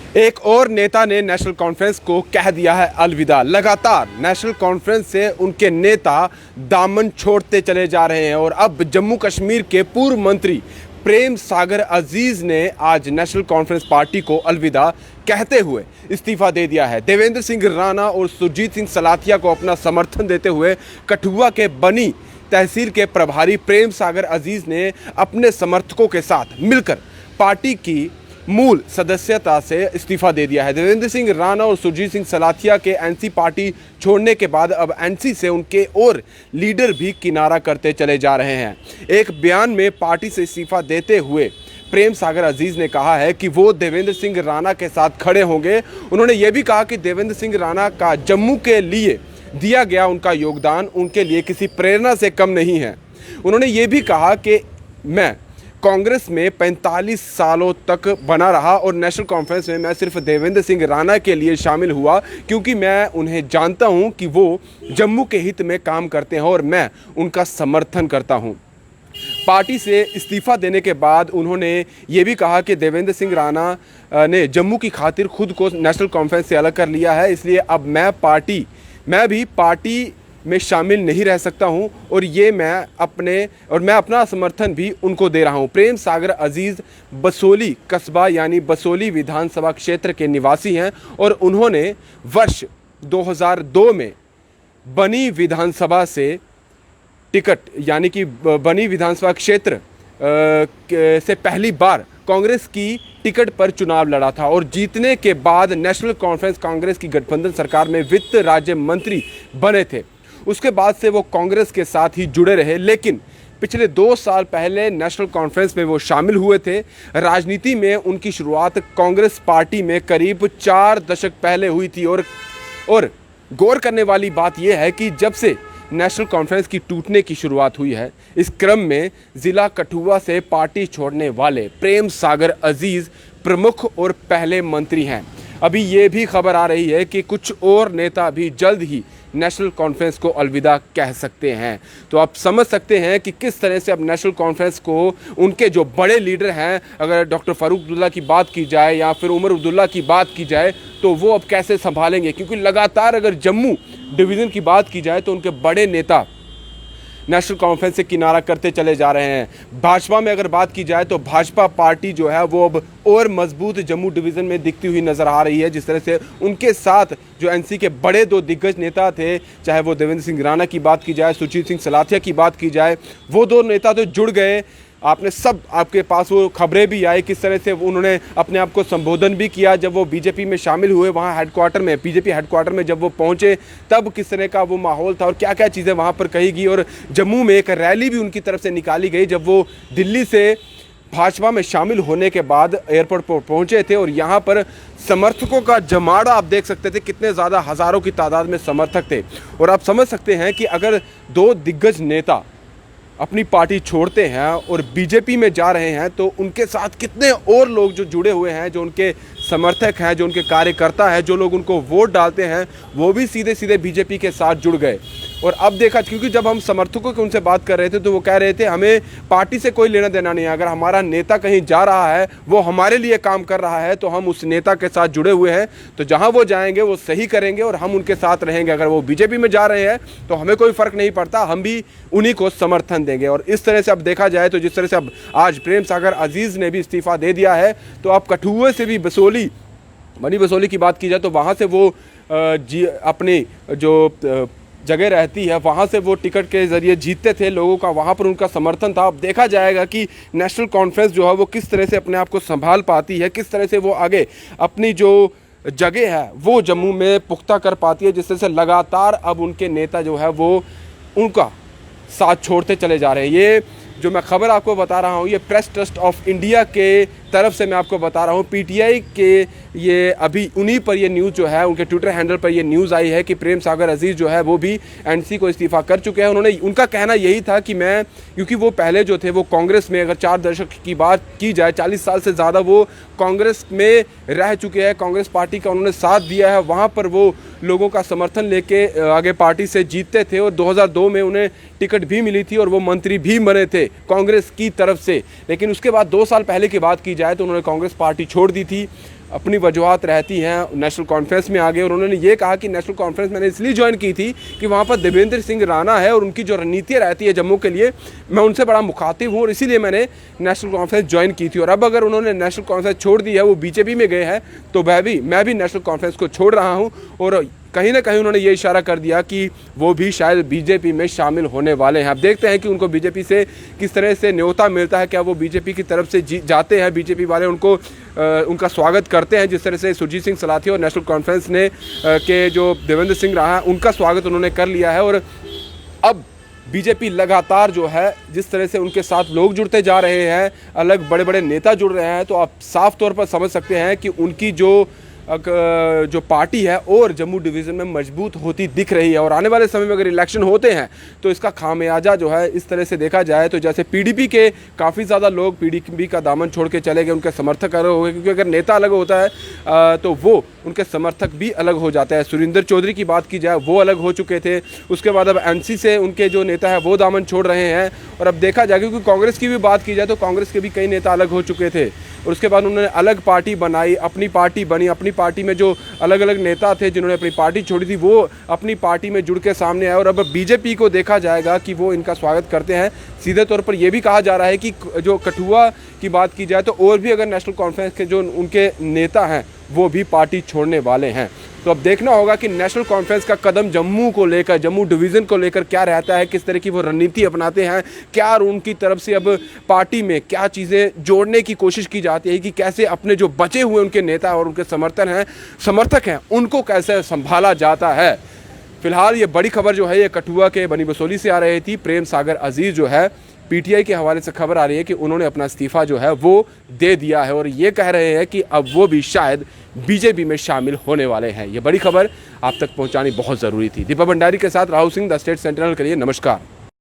एक और नेता ने नेशनल कॉन्फ्रेंस को कह दिया है अलविदा। लगातार नेशनल कॉन्फ्रेंस से उनके नेता दामन छोड़ते चले जा रहे हैं और अब जम्मू कश्मीर के पूर्व मंत्री प्रेम सागर अजीज ने आज नेशनल कॉन्फ्रेंस पार्टी को अलविदा कहते हुए इस्तीफा दे दिया है। देवेंद्र सिंह राणा और सुरजीत सिंह सलाथिया को अपना समर्थन देते हुए कठुआ के बनी तहसील के प्रभारी प्रेम सागर अजीज ने अपने समर्थकों के साथ मिलकर पार्टी की मूल सदस्यता से इस्तीफा दे दिया है। देवेंद्र सिंह राणा और सुरजीत सिंह सलाथिया के एनसी पार्टी छोड़ने के बाद अब एनसी से उनके और लीडर भी किनारा करते चले जा रहे हैं। एक बयान में पार्टी से इस्तीफा देते हुए प्रेम सागर अजीज ने कहा है कि वो देवेंद्र सिंह राणा के साथ खड़े होंगे। उन्होंने ये भी कहा कि देवेंद्र सिंह राणा का जम्मू के लिए दिया गया उनका योगदान उनके लिए किसी प्रेरणा से कम नहीं है। उन्होंने ये भी कहा कि मैं कांग्रेस में 45 सालों तक बना रहा और नेशनल कॉन्फ्रेंस में मैं सिर्फ देवेंद्र सिंह राणा के लिए शामिल हुआ क्योंकि मैं उन्हें जानता हूं कि वो जम्मू के हित में काम करते हैं और मैं उनका समर्थन करता हूं। पार्टी से इस्तीफा देने के बाद उन्होंने ये भी कहा कि देवेंद्र सिंह राणा ने जम्मू की खातिर खुद को नेशनल कॉन्फ्रेंस से अलग कर लिया है, इसलिए अब मैं भी पार्टी में शामिल नहीं रह सकता हूं और मैं अपना समर्थन भी उनको दे रहा हूं। प्रेम सागर अजीज बसोली कस्बा यानी बसोली विधानसभा क्षेत्र के निवासी हैं और उन्होंने वर्ष 2002 में बनी विधानसभा से टिकट यानी कि बनी विधानसभा क्षेत्र से पहली बार कांग्रेस की टिकट पर चुनाव लड़ा था और जीतने के बाद नेशनल कॉन्फ्रेंस कांग्रेस की गठबंधन सरकार में वित्त राज्य मंत्री बने थे। उसके बाद से वो कांग्रेस के साथ ही जुड़े रहे, लेकिन पिछले 2 साल पहले नेशनल कॉन्फ्रेंस में वो शामिल हुए थे। राजनीति में उनकी शुरुआत कांग्रेस पार्टी में करीब 4 दशक पहले हुई थी और गौर करने वाली बात यह है कि जब से नेशनल कॉन्फ्रेंस की टूटने की शुरुआत हुई है, इस क्रम में ज़िला कठुआ से पार्टी छोड़ने वाले प्रेम सागर अजीज प्रमुख और पहले मंत्री हैं। अभी ये भी खबर आ रही है कि कुछ और नेता भी जल्द ही नेशनल कॉन्फ्रेंस को अलविदा कह सकते हैं। तो आप समझ सकते हैं कि किस तरह से अब नेशनल कॉन्फ्रेंस को उनके जो बड़े लीडर हैं, अगर डॉक्टर फारूक अब्दुल्ला की बात की जाए या फिर उमर अब्दुल्ला की बात की जाए, तो वो अब कैसे संभालेंगे, क्योंकि लगातार अगर जम्मू डिवीज़न की बात की जाए तो उनके बड़े नेता नेशनल कॉन्फ्रेंस से किनारा करते चले जा रहे हैं। भाजपा में अगर बात की जाए तो भाजपा पार्टी जो है वो अब और मजबूत जम्मू डिवीज़न में दिखती हुई नज़र आ रही है। जिस तरह से उनके साथ जो एनसी के बड़े 2 दिग्गज नेता थे, चाहे वो देवेंद्र सिंह राणा की बात की जाए, सुरजीत सिंह सलाथिया की बात की जाए, वो 2 नेता तो जुड़ गए। आपके पास वो खबरें भी आई किस तरह से उन्होंने अपने आप को संबोधन भी किया जब वो बीजेपी में शामिल हुए। वहाँ हेडक्वार्टर में, बीजेपी हेडक्वार्टर में जब वो पहुँचे तब किस तरह का वो माहौल था और क्या क्या चीज़ें वहाँ पर कही गई। और जम्मू में एक रैली भी उनकी तरफ से निकाली गई जब वो दिल्ली से भाजपा में शामिल होने के बाद एयरपोर्ट पर पहुँचे थे और यहाँ पर समर्थकों का जमावड़ा आप देख सकते थे, कितने ज़्यादा हज़ारों की तादाद में समर्थक थे। और आप समझ सकते हैं कि अगर 2 दिग्गज नेता अपनी पार्टी छोड़ते हैं और बीजेपी में जा रहे हैं तो उनके साथ कितने और लोग जो जुड़े हुए हैं, जो उनके समर्थक हैं, जो उनके कार्यकर्ता हैं, जो लोग उनको वोट डालते हैं, वो भी सीधे सीधे बीजेपी के साथ जुड़ गए। और अब देखा, क्योंकि जब हम समर्थकों की उनसे बात कर रहे थे तो वो कह रहे थे हमें पार्टी से कोई लेना देना नहीं है, अगर हमारा नेता कहीं जा रहा है, वो हमारे लिए काम कर रहा है तो हम उस नेता के साथ जुड़े हुए हैं, तो जहां वो जाएंगे वो सही करेंगे और हम उनके साथ रहेंगे। अगर वो बीजेपी में जा रहे हैं तो हमें कोई फ़र्क नहीं पड़ता, हम भी उन्हीं को समर्थन देंगे। और इस तरह से अब देखा जाए तो जिस तरह से अब आज प्रेम सागर अजीज़ ने भी इस्तीफ़ा दे दिया है, तो अब कठुए से भी बनी बसोली की बात की जाए तो वहाँ से वो अपनी जो जगह रहती है वहाँ से वो टिकट के ज़रिए जीतते थे, लोगों का वहाँ पर उनका समर्थन था। अब देखा जाएगा कि नेशनल कॉन्फ्रेंस जो है वो किस तरह से अपने आप को संभाल पाती है, किस तरह से वो आगे अपनी जो जगह है वो जम्मू में पुख्ता कर पाती है, जिस तरह से लगातार अब उनके नेता जो है वो उनका साथ छोड़ते चले जा रहे हैं। ये जो मैं खबर आपको बता रहा हूँ ये प्रेस ट्रस्ट ऑफ इंडिया के तरफ से मैं आपको बता रहा हूँ। पीटीआई के ये अभी उन्हीं पर ये न्यूज़ जो है, उनके ट्विटर हैंडल पर ये न्यूज़ आई है कि प्रेम सागर अजीज़ जो है वो भी एनसी को इस्तीफ़ा कर चुके हैं। उनका कहना यही था कि क्योंकि वो पहले जो थे वो कांग्रेस में, अगर 4 दशक की बात की जाए, 40 साल से ज़्यादा वो कांग्रेस में रह चुके हैं, कांग्रेस पार्टी का उन्होंने साथ दिया है, वहाँ पर वो लोगों का समर्थन लेके आगे पार्टी से जीतते थे और 2002 में उन्हें टिकट भी मिली थी और वो मंत्री भी बने थे कांग्रेस की तरफ से। लेकिन उसके बाद 2 साल पहले की बात की जाए तो उन्होंने कांग्रेस पार्टी छोड़ दी थी, अपनी वजूहत रहती हैं, नेशनल कॉन्फ्रेंस में आ गए और उन्होंने ये कहा कि नेशनल कॉन्फ्रेंस मैंने इसलिए ज्वाइन की थी कि वहाँ पर देवेंद्र सिंह राणा है और उनकी जो रणनीति रहती है जम्मू के लिए, मैं उनसे बड़ा मुखातिब हूँ और इसीलिए मैंने नेशनल कॉन्फ्रेंस ज्वाइन की थी। और अब अगर उन्होंने नेशनल कॉन्फ्रेंस छोड़ दी है, वो बीजेपी में गए हैं, तो मैं भी नेशनल कॉन्फ्रेंस को छोड़ रहा हूँ। और कहीं ना कहीं उन्होंने ये इशारा कर दिया कि वो भी शायद बीजेपी में शामिल होने वाले हैं। अब देखते हैं कि उनको बीजेपी से किस तरह से न्योता मिलता है, क्या वो बीजेपी की तरफ से जाते हैं, बीजेपी वाले उनको उनका स्वागत करते हैं, जिस तरह से सुरजीत सिंह सलाथिया और नेशनल कॉन्फ्रेंस ने के जो देवेंद्र सिंह रहा उनका स्वागत उन्होंने कर लिया है। और अब बीजेपी लगातार जो है जिस तरह से उनके साथ लोग जुड़ते जा रहे हैं, अलग बड़े बड़े नेता जुड़ रहे हैं, तो आप साफ तौर पर समझ सकते हैं कि उनकी जो पार्टी है और जम्मू डिवीज़न में मजबूत होती दिख रही है। और आने वाले समय में अगर इलेक्शन होते हैं तो इसका खामियाजा जो है इस तरह से देखा जाए तो जैसे पीडीपी के काफ़ी ज़्यादा लोग पीडीपी का दामन छोड़ के चले गए, उनके समर्थक अलग हो गए, क्योंकि अगर नेता अलग होता है तो वो उनके समर्थक भी अलग हो जाता है। सुरेंद्र चौधरी की बात की जाए, वो अलग हो चुके थे, उसके बाद अब एनसी से उनके जो नेता है वो दामन छोड़ रहे हैं। और अब देखा जाए, क्योंकि कांग्रेस की भी बात की जाए तो कांग्रेस के भी कई नेता अलग हो चुके थे और उसके बाद उन्होंने अलग पार्टी बनाई, अपनी पार्टी बनी, अपनी पार्टी में जो अलग अलग नेता थे जिन्होंने अपनी पार्टी छोड़ी थी वो अपनी पार्टी में जुड़ के सामने आए। और अब बीजेपी को देखा जाएगा कि वो इनका स्वागत करते हैं। सीधे तौर पर यह भी कहा जा रहा है कि जो कठुआ की बात की जाए तो और भी अगर नेशनल कॉन्फ्रेंस के जो उनके नेता हैं वो भी पार्टी छोड़ने वाले हैं। तो अब देखना होगा कि नेशनल कॉन्फ्रेंस का कदम जम्मू को लेकर, जम्मू डिवीज़न को लेकर क्या रहता है, किस तरह की वो रणनीति अपनाते हैं, क्या उनकी तरफ से अब पार्टी में क्या चीज़ें जोड़ने की कोशिश की जाती है कि कैसे अपने जो बचे हुए उनके नेता और उनके समर्थक हैं उनको कैसे संभाला जाता है। फिलहाल ये बड़ी खबर जो है ये कठुआ के बनी बसोली से आ रही थी। प्रेम सागर अजीज़ जो है पीटीआई के हवाले से खबर आ रही है कि उन्होंने अपना इस्तीफ़ा जो है वो दे दिया है और ये कह रहे हैं कि अब वो भी शायद बीजेपी में शामिल होने वाले हैं। ये बड़ी खबर आप तक पहुंचानी बहुत ज़रूरी थी। दीपक भंडारी के साथ Rahul Singh, the state sentinel के लिए नमस्कार।